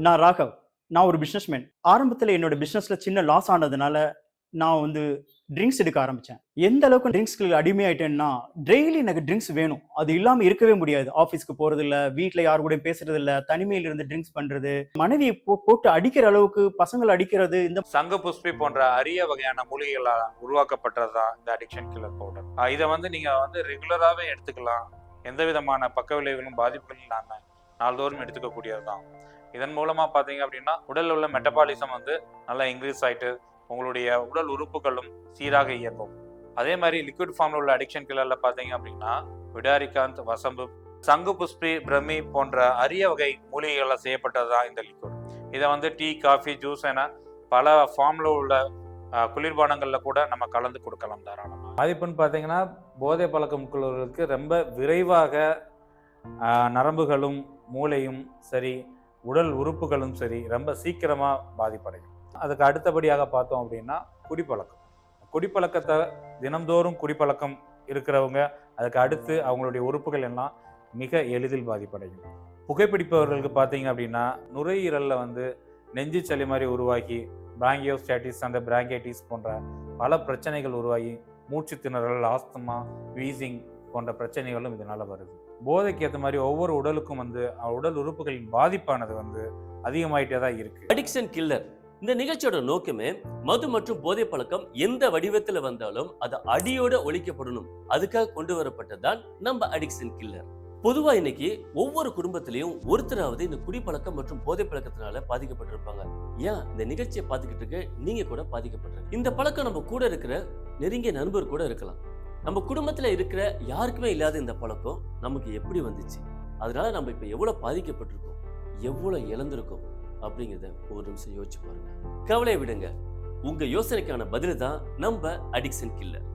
நான் ராகவ். நான் ஒரு பிசினஸ்மேன். ஆரம்பத்துல என்னோட பிசினஸ்ல சின்ன லாஸ் ஆனதுனால, நான் வந்து ட்ரிங்க்ஸ் எடுக்க ஆரம்பிச்சேன். எந்த அளவுக்கு ட்ரிங்க்ஸ்க்கு அடிமையாயிட்டேன்னா, டெய்லி எனக்கு ட்ரிங்க்ஸ் வேணும். அது இல்லாம இருக்கவே முடியாது. ஆஃபீஸ்க்கு போறதில்ல, வீட்ல யார் கூடயும் பேசுறதில்ல, தனிமையில இருந்து ட்ரிங்க்ஸ் பண்றது, மனைவிய போட்டு அடிக்கிற அளவுக்கு பசங்கள அடிக்கிறது, இந்த சங்கு புஷ்பி போன்ற அரிய வகையான மூலிகைகளால் உருவாக்கப்பட்டது தான் இந்த அடிக்ஷன் கில்லர் பவுடர். இதை வந்து நீங்க வந்து ரெகுலராகவே எடுத்துக்கலாம். எந்த விதமான பக்க விளைவுகளும் பாதிப்புகளும் இல்லாமல் நாள்தோறும் எடுத்துக்கக்கூடியது தான். இதன் மூலமா பார்த்தீங்க அப்படின்னா உடலில் உள்ள மெட்டபாலிசம் வந்து நல்லா இன்க்ரீஸ் ஆகிட்டு உங்களுடைய உடல் உறுப்புகளும் சீராக இயங்கும். அதே மாதிரி லிக்விட் ஃபார்மில் உள்ள அடிக்ஷன் கில்லரில் பார்த்தீங்க அப்படின்னா விடாரிகாந்த், வசம்பு, சங்கு புஷ்பி, பிரம்மி போன்ற அரிய வகை மூலிகைகளால் செய்யப்பட்டது தான் இந்த லிக்விட். இதை வந்து டீ, காஃபி, ஜூஸ் என பல ஃபார்மில் உள்ள குளிர்பானங்களில் கூட நம்ம கலந்து கொடுக்கலாம் தாராளமாக. பாதிப்புன்னு பார்த்தீங்கன்னா போதை பழக்கம் உள்ளவர்களுக்கு ரொம்ப விரைவாக நரம்புகளும் மூளையும் சரி, உடல் உறுப்புகளும் சரி ரொம்ப சீக்கிரமாக பாதிப்படையும். அதுக்கு அடுத்தபடியாக பார்த்தோம் அப்படின்னா குடிப்பழக்கம். குடிப்பழக்கத்தை தினந்தோறும் குடிப்பழக்கம் இருக்கிறவங்க அதுக்கு அடுத்து அவங்களுடைய உறுப்புகள் எல்லாம் மிக எளிதில் பாதிப்படையும். புகைப்பிடிப்பவர்களுக்கு பார்த்தீங்க அப்படின்னா நுரையீரலில் வந்து நெஞ்சு சளி மாதிரி உருவாகி பிராங்கியோஸ்டாட்டிஸ் அந்த பிராங்கைட்டிஸ் போன்ற பல பிரச்சனைகள் உருவாகி மூச்சு திணறல், ஆஸ்துமா, வீசிங் போன்ற பிரச்சனைகளும் இதனால் வருது. போதைக்கு ஏற்ற மாதிரி ஒவ்வொரு உடலுக்கும் வந்து உடல் உறுப்புகளின் பாதிப்பானது வந்து அதிகமாயிட்டே தான் இருக்கு. அடிக்ஷன் கில்லர் இந்த நிகழ்ச்சியோட நோக்கமே மது மற்றும் போதை பழக்கம் எந்த வடிவத்துல வந்தாலும் அது அடியோட ஒழிக்கப்படணும், அதுக்காக கொண்டு வரப்பட்டதுதான் நம்ம அடிக்ஷன் கில்லர். பொதுவா இன்னைக்கு ஒவ்வொரு குடும்பத்திலையும் ஒருத்தராவது இந்த குடிப்பழக்கம் மற்றும் போதை பழக்கத்தினால பாதிக்கப்பட்டிருப்பாங்க. ஏன் இந்த நிகழ்ச்சியை பார்த்துக்கிட்டு இருக்க நீங்க கூட பாதிக்கப்பட்டிருக்க. இந்த பழக்கம் நம்ம கூட இருக்கிற நெருங்கிய நண்பர் கூட இருக்கலாம். நம்ம குடும்பத்துல இருக்கிற யாருக்குமே இல்லாத இந்த பழக்கம் நமக்கு எப்படி வந்துச்சு, அதனால நம்ம இப்ப எவ்வளவு பாதிக்கப்பட்டிருக்கோம், எவ்வளவு இழந்திருக்கோம் அப்படிங்கிறத ஒரு நிமிஷம் யோசிச்சு பாருங்க. கவலையை விடுங்க, உங்க யோசனைக்கான பதில் தான் நம்ம அடிக்ஷன் கில்லர்.